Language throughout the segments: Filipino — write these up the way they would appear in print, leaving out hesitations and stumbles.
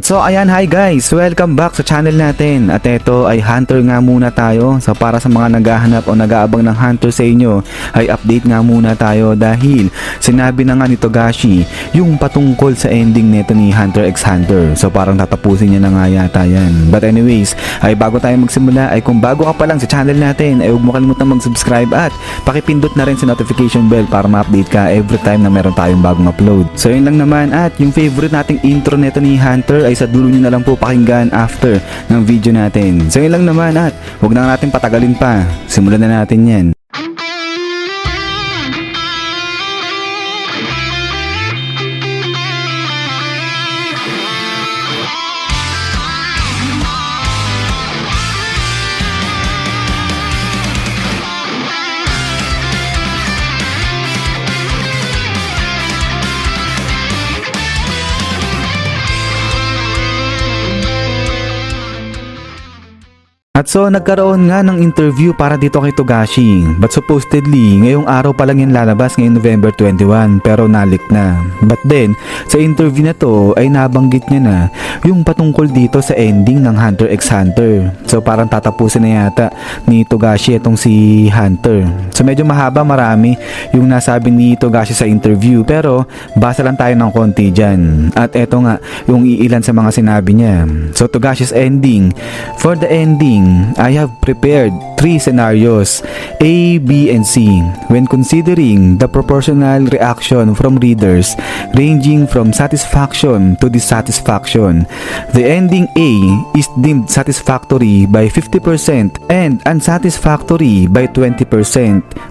At so ayan, hi guys, welcome back sa channel natin. At ito ay Hunter nga muna tayo. So para sa mga naghahanap o nag-aabang ng Hunter sa inyo, ay update nga muna tayo dahil sinabi na nga ni Togashi yung patungkol sa ending nito ni Hunter x Hunter. So parang tatapusin niya na nga yata yan. But anyways, ay bago tayo magsimula, ay kung bago ka pa lang sa channel natin, ay huwag mo kalimutan mag-subscribe at pakipindot na rin sa notification bell para ma-update ka every time na meron tayong bagong upload. So yun lang naman, at yung favorite nating intro nito ni Hunter ay sa dulo nyo na lang po pakinggan after ng video natin. So yun lang naman, at huwag na natin patagalin pa. Simulan na natin yan. At so nagkaroon nga ng interview para dito kay Togashi, but supposedly ngayong araw pa lang yan lalabas, ngayong November 21, pero nalik na. But then sa interview na to ay nabanggit niya na yung patungkol dito sa ending ng Hunter x Hunter. So parang tatapusin na yata ni Togashi itong si Hunter. So medyo mahaba, marami yung nasabi ni Togashi sa interview, pero basa lang tayo ng konti dyan. At eto nga yung iilan sa mga sinabi niya. So Togashi's ending. For the ending, I have prepared 3 scenarios, A, B, and C, when considering the proportional reaction from readers ranging from satisfaction to dissatisfaction. The ending A is deemed satisfactory by 50% and unsatisfactory by 20%.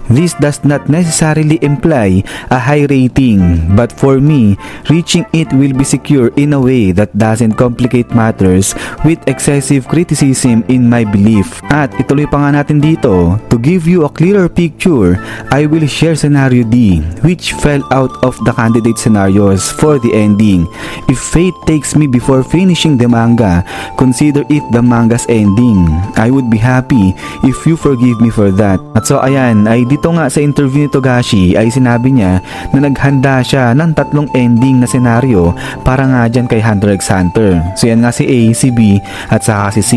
This does not necessarily imply a high rating, but for me, reaching it will be secure in a way that doesn't complicate matters with excessive criticism in my belief. At ituloy pa nga natin dito, to give you a clearer picture, I will share scenario D, which fell out of the candidate scenarios for the ending. If fate takes me before finishing the manga, consider it the manga's ending. I would be happy if you forgive me for that. At so ayan, ay dito nga sa interview ni Togashi ay sinabi niya na naghanda siya ng 3 ending na senaryo para nga dyan kay Hunter x Hunter. So yan nga si A, si B, at saka si C.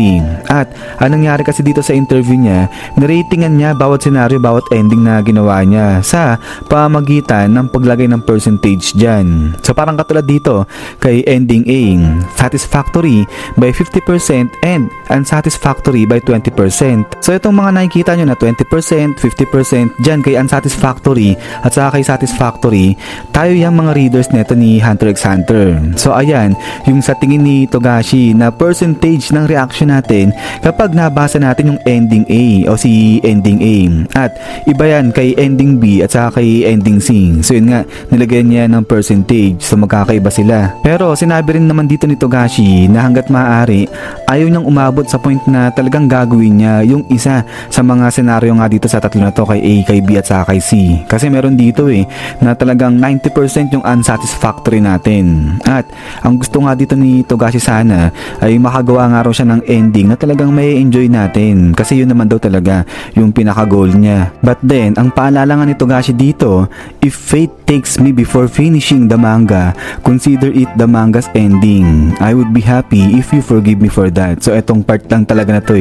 At anong nangyari kasi dito sa interview niya, naratingan niya bawat senaryo, bawat ending na ginawa niya sa pamagitan ng paglagay ng percentage dyan. So parang katulad dito kay ending A, satisfactory by 50% and unsatisfactory by 20%. So itong mga nakikita nyo na 20%, 50% dyan kay unsatisfactory at saka kay satisfactory, tayo yung mga readers neto ni Hunter x Hunter. So ayan, yung sa tingin ni Togashi na percentage ng reaction natin kapag nabasa natin yung ending A o si ending A, at iba yan kay ending B at saka kay ending C. So yun nga, nilagyan niya ng percentage, so magkakaiba sila. Pero sinabi rin naman dito ni Togashi na hanggat maaari ayaw niyang umabot sa point na talagang gagawin niya yung isa sa mga senaryo nga dito sa 3 na to, kay A, kay B at saka kay C. Kasi meron dito na talagang 90% yung unsatisfactory natin. At ang gusto nga dito ni Togashi sana ay makagawa nga raw siya ng ending na talagang may enjoy natin, kasi yun naman daw talaga yung pinaka-goal niya. But then, ang paalala nga ni Togashi dito, if fate takes me before finishing the manga, consider it the manga's ending. I would be happy if you forgive me for that. So etong part lang talaga na to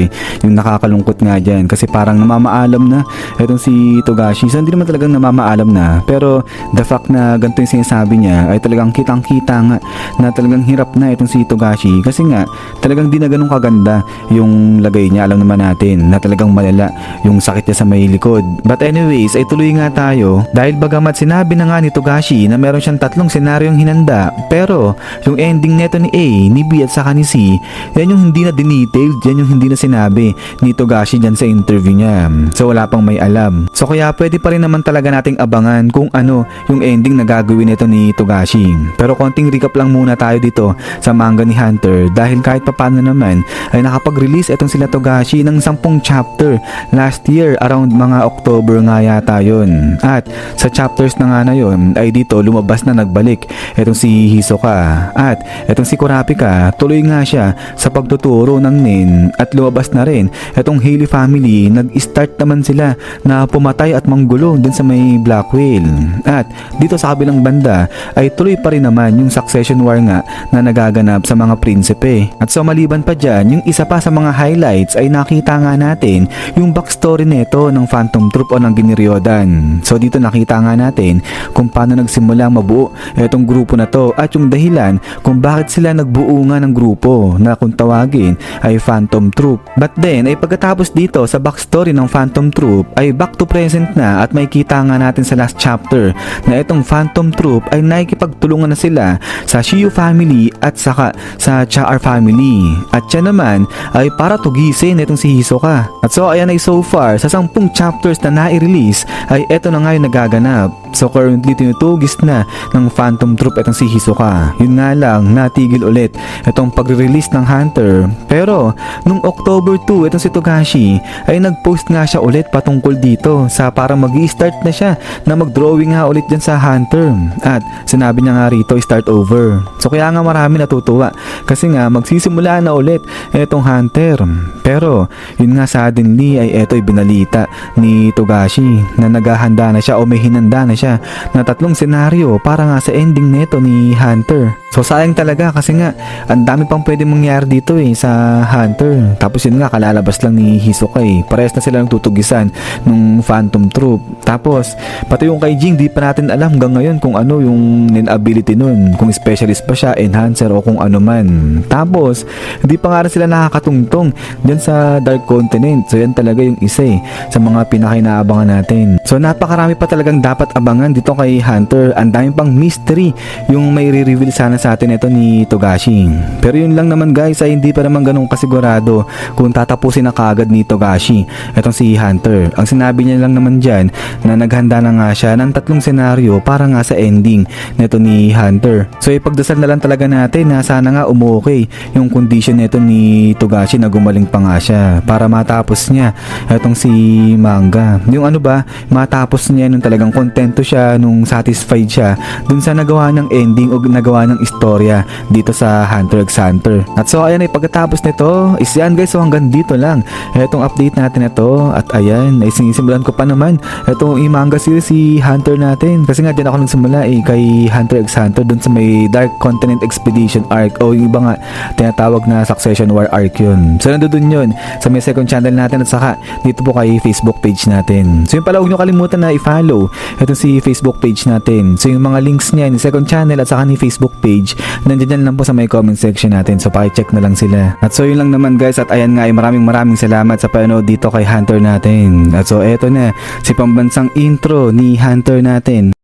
yung nakakalungkot nga dyan, kasi parang namamaalam na etong si Togashi. So hindi naman talagang namamaalam na, pero the fact na ganito yung sinasabi niya ay talagang kitang-kita nga na talagang hirap na itong si Togashi, kasi nga talagang di na ganun kaganda yung lagay niya. Alam naman natin na talagang malala yung sakit niya sa may likod. But anyways, ay tuloy nga tayo dahil bagamat sinabi na nga ni Togashi na meron siyang 3 senaryong hinanda, pero yung ending neto ni A, ni B at saka ni C, yan yung hindi na dinetailed, yan yung hindi na sinabi ni Togashi dyan sa interview niya. So wala pang may alam. So kaya pwede pa rin naman talaga nating abangan kung ano yung ending na gagawin nito ni Togashi. Pero konting recap lang muna tayo dito sa manga ni Hunter, dahil kahit papano naman ay nakapag-release itong sila Togashi ng 10 chapter last year around mga October nga yata yun. At sa chapters na nga na yun ay dito lumabas na nagbalik etong si Hisoka at etong si Kurapika tuloy nga siya sa pagtuturo ng nin at lumabas na rin etong Haley family. Nag-start naman sila na pumatay at manggulo dun sa may Black Whale. At dito sa kabilang banda ay tuloy pa rin naman yung succession war nga na nagaganap sa mga prinsipe. At so maliban pa dyan, yung isa pa sa mga highlights ay nakita nga natin yung backstory nito ng Phantom Troop o ng Giniryodan. So dito nakita nga natin kung paano nagsimula mabuo itong grupo na to at yung dahilan kung bakit sila nagbuo nga ng grupo na kung tawagin ay Phantom Troop. But then ay pagkatapos dito sa backstory ng Phantom Troop ay back to present na at may kita nga natin sa last chapter na itong Phantom Troop ay nakikipagtulungan na sila sa Shiyu family at saka sa Char family. At siya naman ay para tugisin itong si Hisoka. At so ayan ay so far sa 10 chapters na nai-release ay eto na nga yung nagaganap. So currently tinutugis na ng Phantom Troop itong si Hisoka. Yun nga lang natigil ulit itong pagre-release ng Hunter. Pero nung October 2 itong si Togashi ay nag-post nga siya ulit patungkol dito sa parang mag-i-start na siya na mag-drawing nga ulit dyan sa Hunter. At sinabi niya nga rito start over. So kaya nga marami natutuwa kasi nga magsisimula na ulit itong Hunter. Pero yun nga suddenly ay eto'y binalita ni Togashi na naghahanda na siya o may hinanda na siya na 3 senaryo para nga sa ending neto ni Hunter. So sayang talaga kasi nga ang dami pang pwede mangyari dito sa Hunter. Tapos yun nga kalalabas lang ni Hisoka Parehas na sila ng tutugisan nung Phantom Troop. Tapos pati yung kay Jing di pa natin alam hanggang ngayon kung ano yung ability nun, kung specialist pa siya, enhancer o kung ano man. Tapos hindi pa nga rin sila nakakatungtong dyan sa Dark Continent. So yan talaga yung isa sa mga pinakinaabangan natin. So napakarami pa talagang dapat abangan dito kay Hunter. Ang dami pang mystery yung may re-reveal sana sa atin ito ni Togashi. Pero yun lang naman guys ay hindi pa naman ganun kasigurado kung tatapusin na kaagad ni Togashi itong si Hunter. Ang sinabi niya lang naman dyan na naghanda na nga siya ng 3 senaryo para nga sa ending nito ni Hunter. So ipagdasal na lang talaga natin na sana nga umukay yung condition nito ni Togashi na gumaling pa nga siya para matapos niya itong si manga. Yung ano ba, matapos niya nung talagang kontento siya, nung satisfied siya dun sa nagawa ng ending o nagawa ng istorya dito sa Hunter x Hunter. At so ayan ay pagkatapos nito is yan guys, so hanggang dito lang itong update natin ito. At ayan ay sinisimulan ko pa naman itong manga series si Hunter natin kasi nga dyan ako nagsimula kay Hunter x Hunter dun sa may Dark Continent Expedition arc o yung iba nga tinatawag na Succession War arc yun. So nandun yun sa may second channel natin at saka dito po kay Facebook page natin. So yun pala, huwag nyo kalimutan na i-follow itong si Facebook page natin. So yung mga links niya ni second channel at saka ni Facebook page nandiyan lang po sa may comment section natin. So paki-check na lang sila. At so yun lang naman guys, at ayan nga ay maraming salamat sa panonood dito kay Hunter natin. At so eto na si pambansang intro ni Hunter natin.